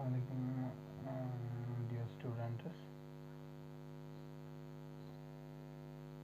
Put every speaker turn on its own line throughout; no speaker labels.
السلام علیکم dear students.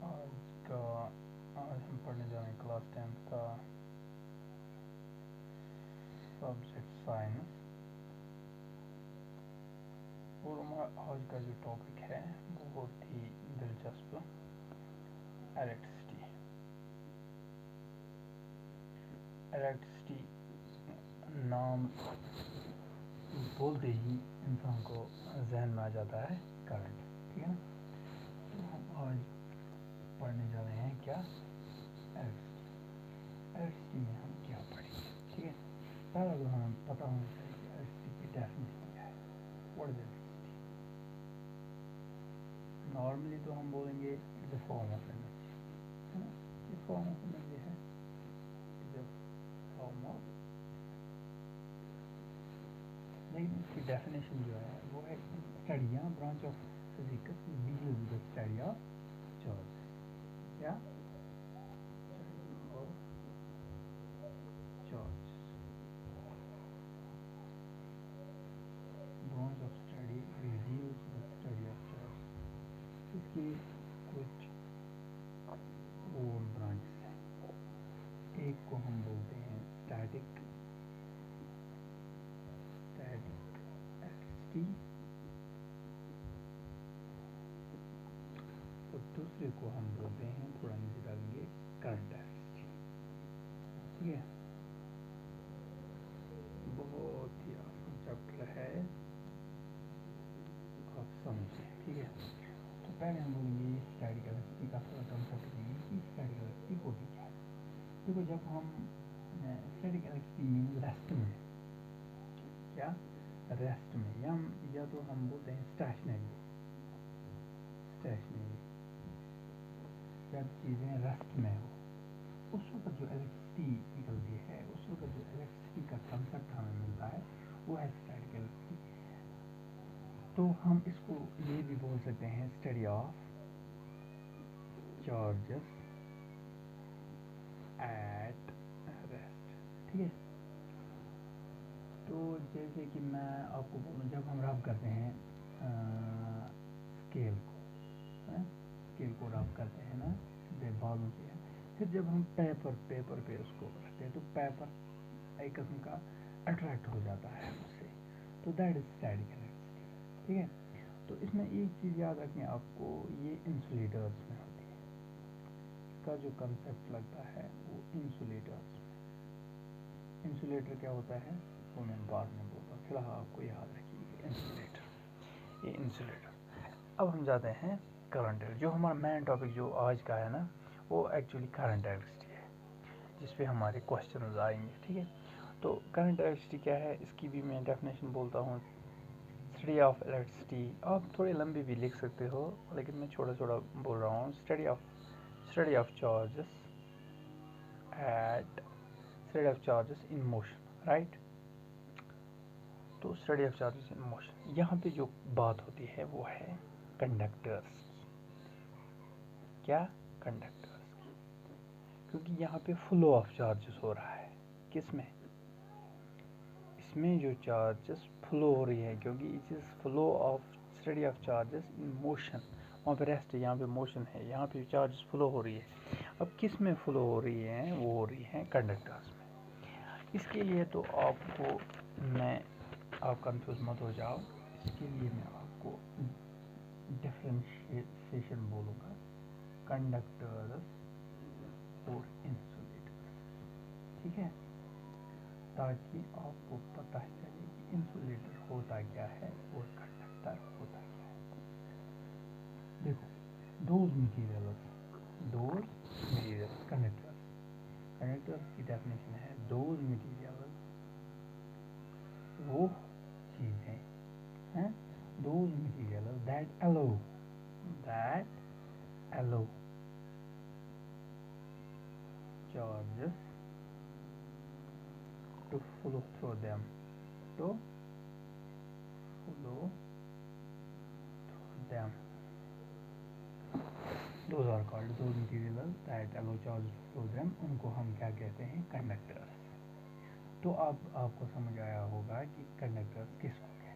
آج ہم پڑھنے جا رہے ہیں کلاس 10 کا سبجیکٹ سائنس. اور ہمارا آج کا جو ٹاپک ہے بہت ہی دلچسپ، الیکٹرسٹی. الیکٹرسٹی نام بولتے ہی انسان کو ذہن میں آ جاتا ہے کرنٹ. ٹھیک ہے نا. تو ہم آج پڑھنے جا رہے ہیں کیا، الیکٹرسٹی. الیکٹرسٹی میں ہم کیا پڑھیں گے. ٹھیک ہے. پہلا تو ہمیں پتہ ہونا چاہیے کہ الیکٹرسٹی کی ڈیفینیشن کیا ہے. What is electricity? نارملی تو ہم بولیں گے it's a form of energy. ہے نا. یہ فارم آف انرجی ہے. اٹس اے فارم آف، لیکن اس کی ڈیفینیشن جو ہے وہ ہے اسٹڈی یا branch of physics deals with study of charge یا charge. Branch of study deals with study of charge. اس کی کچھ اور برانچز ہیں. ایک کو ہم بولتے ہیں اسٹیٹک الیکٹرسٹی، اور دوسرے کو ہم بولتے ہیں، تھوڑا نیچے ڈالیں گے، کرنٹ الیکٹرسٹی. ٹھیک ہے. بہت ہی آسان چیپٹر ہے، آپ سمجھیں. ٹھیک ہے. تو پہلے ہم بولیں گے اسٹیٹک الیکٹرسٹی کا تھوڑا کنسیپٹ دیں گے کہ اسٹیٹک الیکٹرسٹی ہوتی کیا ہے. دیکھو، جب ہم اسٹیٹک الیکٹرسٹی مینز ریسٹ میں، کیا ریسٹ میں، یا تو ہم بولتے ہیں اسٹیشنری. جب چیزیں ریسٹ میں ہو اس وقت جو الیکٹرسٹی نکلتی ہے، اس وقت جو الیکٹرسٹی کا کنسیپٹ ہمیں ملتا ہے وہ ہے اسٹیٹک الیکٹرسٹی. تو ہم اس کو یہ بھی بول سکتے ہیں study of charges at rest. ٹھیک ہے. تو جیسے کہ میں آپ کو بولوں، جب ہم رب کرتے ہیں اسکیل کو رب کرتے ہیں نا بالوں سے، پھر جب ہم پیپر پہ اس کو رکھتے ہیں تو پیپر ایک قسم کا اٹریکٹ ہو جاتا ہے اس سے. تو دیٹ از اسٹیٹک الیکٹرسٹی. ٹھیک ہے. تو اس میں ایک چیز یاد رکھیں آپ کو، یہ انسولیٹرز میں ہوتی ہے. اس کا جو کنسیپٹ لگتا ہے وہ انسولیٹرز میں. انسولیٹر کیا ہوتا ہے وہ میں بعد میں بولتا ہوں، فی الحال آپ کو یاد رکھیے کہ انسولیٹر، یہ انسولیٹر. اب ہم جاتے ہیں کرنٹ. جو ہمارا مین ٹاپک جو آج کا ہے نا وہ ایکچولی کرنٹ الیکٹرسٹی ہے، جس پہ ہمارے کوشچنز آئیں گے. ٹھیک ہے. تو کرنٹ الیکٹرسٹی کیا ہے، اس کی بھی میں ڈیفینیشن بولتا ہوں. اسٹڈی آف الیکٹرسٹی، آپ تھوڑے لمبے بھی لکھ سکتے ہو لیکن میں چھوٹا چھوٹا بول رہا ہوں. Study of charges in motion, right. تو study of charges in motion, یہاں پہ جو بات ہوتی ہے وہ ہے کنڈکٹرس کی. کیا؟ کنڈکٹرس کی. کیونکہ یہاں پہ فلو آف چارجز ہو رہا ہے. کس میں؟ اس میں جو چارجز فلو ہو رہی ہے، کیونکہ it is flow of study of charges in motion. وہاں پہ ریسٹ ہے، یہاں پہ موشن ہے، یہاں پہ چارجز فلو ہو رہی ہے. اب کس میں فلو ہو رہی ہے؟ وہ ہو رہی ہیں کنڈکٹرس میں. اس کے لیے تو آپ کنفیوز مت ہو جاؤ. اس کے لیے میں آپ کو ڈفرینشیشن بولوں گا، کنڈکٹرس اور انسولیٹرس. ٹھیک ہے. تاکہ آپ کو پتہ چلے کہ انسولیٹر ہوتا کیا ہے اور کنڈکٹر ہوتا کیا ہے. دیکھو، دوز مٹیریلز کنڈکٹرس کی ڈیفینیشن ہے دوز مٹیریلز، وہ چیزیں ہیں، those materials that allow charges to flow through them, those are called those materials that allow charges to flow them. ان کو ہم کیا کہتے ہیں؟ کنڈکٹرس. تو اب آپ کو سمجھ آیا ہوگا کہ کنڈکٹرس کس کو کہتے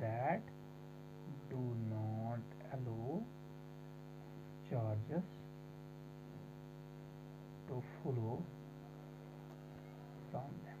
that do not allow charges to flow from them.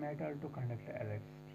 metal to conduct electricity,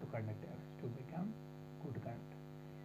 to conduct electricity to become good conductor.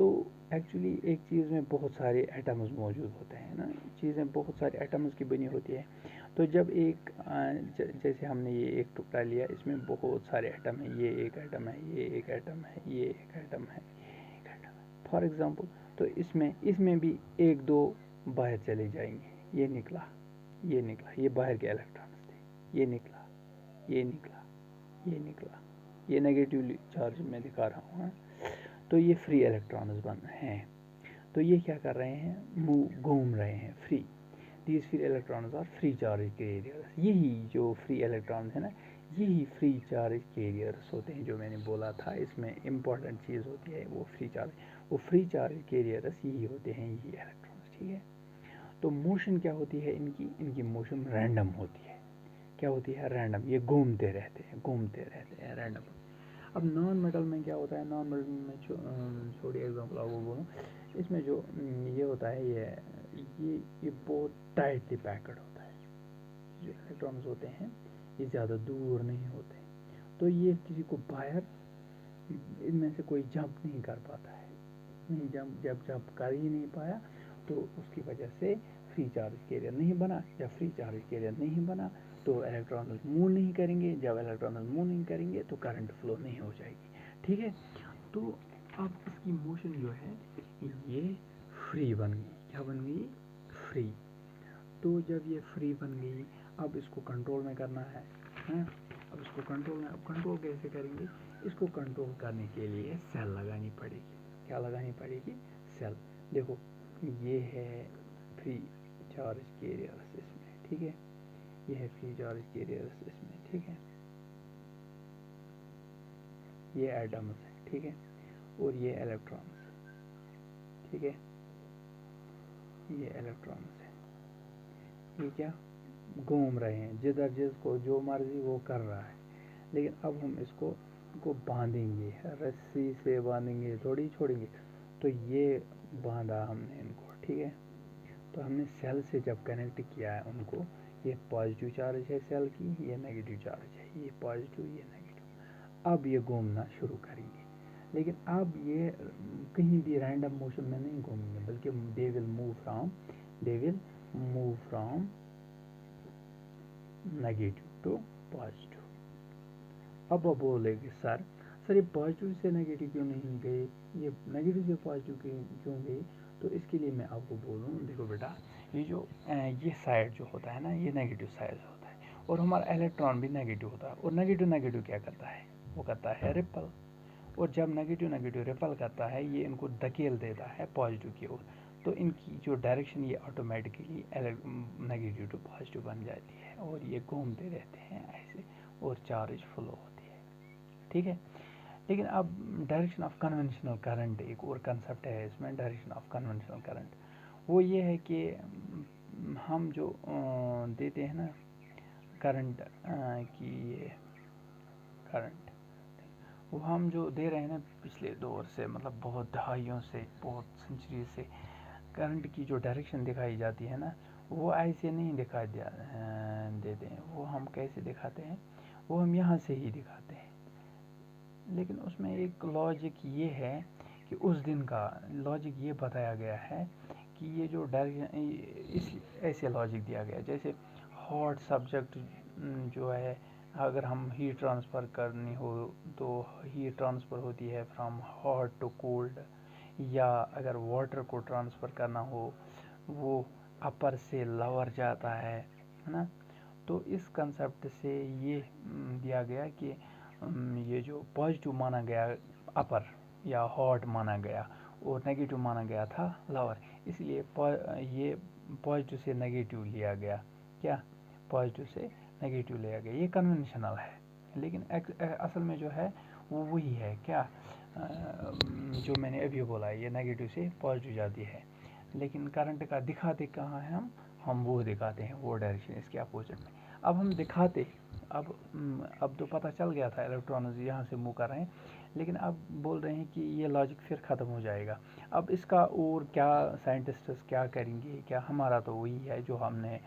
تو ایکچولی ایک چیز میں بہت سارے ایٹمز موجود ہوتے ہیں نا، چیزیں بہت سارے ایٹمز کی بنی ہوتی ہے. تو جب ایک جیسے ہم نے یہ ایک ٹکڑا لیا، اس میں بہت سارے ایٹم ہیں، یہ ایک ایٹم ہے، یہ ایک ایٹم ہے، یہ ایک ایٹم ہے، یہ ایک ایٹم ہے فار ایگزامپل. تو اس میں بھی ایک دو باہر چلے جائیں گے. یہ نکلا، یہ نکلا، یہ باہر کے الیکٹرانز تھے. یہ نکلا، یہ نکلا، یہ نکلا، یہ نیگیٹیولی چارج میں دکھا رہا ہوں. تو یہ فری الیکٹرانز بن ہیں. تو یہ کیا کر رہے ہیں؟ گھوم رہے ہیں free. These free electrons are free charge carriers. یہی جو فری الیکٹرانز ہیں نا، یہی فری چارج کیریئرز ہوتے ہیں. جو میں نے بولا تھا اس میں امپورٹنٹ چیز ہوتی ہے وہ فری چارج کیریئرز یہی ہوتے ہیں، یہی الیکٹرانز. ٹھیک ہے. تو موشن کیا ہوتی ہے ان کی موشن رینڈم ہوتی ہے. کیا ہوتی ہے؟ رینڈم. یہ گھومتے رہتے ہیں رینڈم. اب نان میٹل میں کیا ہوتا ہے؟ نان میٹل میں چھوڑی ایگزامپل آپ کو بولوں، اس میں جو یہ ہوتا ہے، یہ بہت ٹائٹلی پیکڈ ہوتا ہے. جو الیکٹرانز ہوتے ہیں یہ زیادہ دور نہیں ہوتے، تو یہ کسی کو باہر ان میں سے کوئی جمپ نہیں کر پاتا ہے. نہیں جب کر ہی نہیں پایا تو اس کی وجہ سے فری چارج کیریئر نہیں بنا. جب فری چارج کیریئر نہیں بنا تو الیکٹرانز موو نہیں کریں گے. جب الیکٹرانز موو نہیں کریں گے تو کرنٹ فلو نہیں ہو جائے گی. ٹھیک ہے. تو اب اس کی موشن جو ہے یہ فری بن گئی. کیا بن گئی؟ فری. تو جب یہ فری بن گئی، اب اس کو کنٹرول میں کرنا ہے. اب اس کو کنٹرول کیسے کریں گے؟ اس کو کنٹرول کرنے کے لیے سیل لگانی پڑے گی. کیا لگانی پڑے گی؟ سیل. دیکھو یہ ہے فری چارج کیریئرز اس میں. ٹھیک ہے. یہ ہے فری چارج کیریئرز اس میں. ٹھیک ہے. یہ ایٹمز ہے. ٹھیک ہے. اور یہ الیکٹرانز. ٹھیک ہے. یہ الیکٹرانز ہے. یہ کیا گھوم رہے ہیں جدھر جس کو جو مرضی وہ کر رہا ہے. لیکن اب ہم اس کو باندھیں گے، رسی سے باندھیں گے، تھوڑی چھوڑیں گے. تو یہ باندھا ہم نے ان کو. ٹھیک ہے. تو ہم نے سیل سے جب کنیکٹ کیا ہے ان کو، یہ پازیٹیو چارج ہے سیل کی، یہ نیگیٹیو چارج ہے. یہ پازیٹیو، یہ نیگیٹیو. اب یہ گھومنا شروع کریں گے. لیکن اب یہ کہیں بھی رینڈم موشن میں نہیں گھومیں گے، بلکہ they will move from negative to positive. اب بولے گے سر یہ پازیٹیو سے نیگیٹیو کیوں نہیں گئے، یہ نیگیٹیو سے پازیٹیو کیوں گئے؟ تو اس کے لیے میں آپ کو بولوں، دیکھو بیٹا، یہ سائڈ جو ہوتا ہے نا، یہ نیگیٹیو سائڈ ہوتا ہے، اور ہمارا الیکٹران بھی نیگیٹیو ہوتا ہے. اور نیگیٹیو کیا کرتا ہے؟ وہ کرتا ہے ریپل. اور جب نیگیٹیو ریپل کرتا ہے، یہ ان کو دھکیل دیتا ہے پازیٹیو کی اور. تو ان کی جو ڈائریکشن یہ آٹومیٹکلی نیگیٹیو ٹو پازیٹیو بن جاتی ہے، اور یہ گھومتے رہتے ہیں ایسے، اور چارج فلو ہوتی ہے. ٹھیک ہے. لیکن اب ڈائریکشن آف کنونشنل کرنٹ ایک اور کنسیپٹ ہے اس میں. ڈائریکشن آف کنونشنل کرنٹ وہ یہ ہے کہ ہم جو دیتے ہیں نا کرنٹ کی، یہ کرنٹ وہ ہم جو دے رہے ہیں نا پچھلے دور سے، مطلب بہت دہائیوں سے، بہت سنچری سے، کرنٹ کی جو ڈائریکشن دکھائی جاتی ہے نا، وہ ایسے نہیں دکھائی دیتے ہیں. وہ ہم کیسے دکھاتے ہیں؟ وہ ہم یہاں سے ہی دکھاتے ہیں. لیکن اس میں ایک لاجک یہ ہے کہ اس دن کا لاجک یہ بتایا گیا ہے کہ یہ جو ڈائریکشن ایسے لاجک دیا گیا جیسے ہاٹ سبجیکٹ جو ہے، اگر ہم ہیٹ ٹرانسفر کرنی ہو تو ہیٹ ٹرانسفر ہوتی ہے فرام ہاٹ ٹو کولڈ. یا اگر واٹر کو ٹرانسفر کرنا ہو، وہ اپر سے لور جاتا ہے نا. تو اس کنسیپٹ سے یہ دیا گیا کہ یہ جو پازیٹیو مانا گیا اپر یا ہاٹ مانا گیا، اور نیگیٹو مانا گیا تھا لور. اس لیے یہ پازیٹیو سے نیگیٹو لیا گیا. کیا؟ پازیٹیو سے نیگیٹو لیا گیا. یہ کنونشنل ہے، لیکن اصل میں جو ہے وہ وہی ہے. کیا جو میں نے ابھی بولا، یہ نیگیٹو سے پازیٹیو جاتی ہے. لیکن کرنٹ کا دکھاتے کہاں ہیں ہم وہ دکھاتے ہیں وہ ڈائریکشن اس کے اپوزٹ میں. اب ہم دکھاتے، اب تو پتہ چل گیا تھا الیکٹرانز یہاں سے موو کر رہے ہیں، لیکن اب بول رہے ہیں کہ یہ لاجک پھر ختم ہو جائے گا. اب اس کا اور کیا سائنٹسٹس کیا کریں گے؟ کیا ہمارا تو وہی ہے جو ہم نے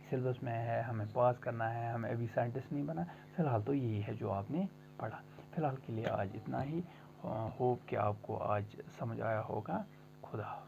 سلیبس میں ہے، ہمیں پاس کرنا ہے. ہمیں ابھی سائنٹسٹ نہیں بنا، فی الحال تو یہی ہے جو آپ نے پڑھا. فی الحال کے لیے آج اتنا ہی. ہوپ کہ آپ کو آج سمجھ آیا ہوگا. خدا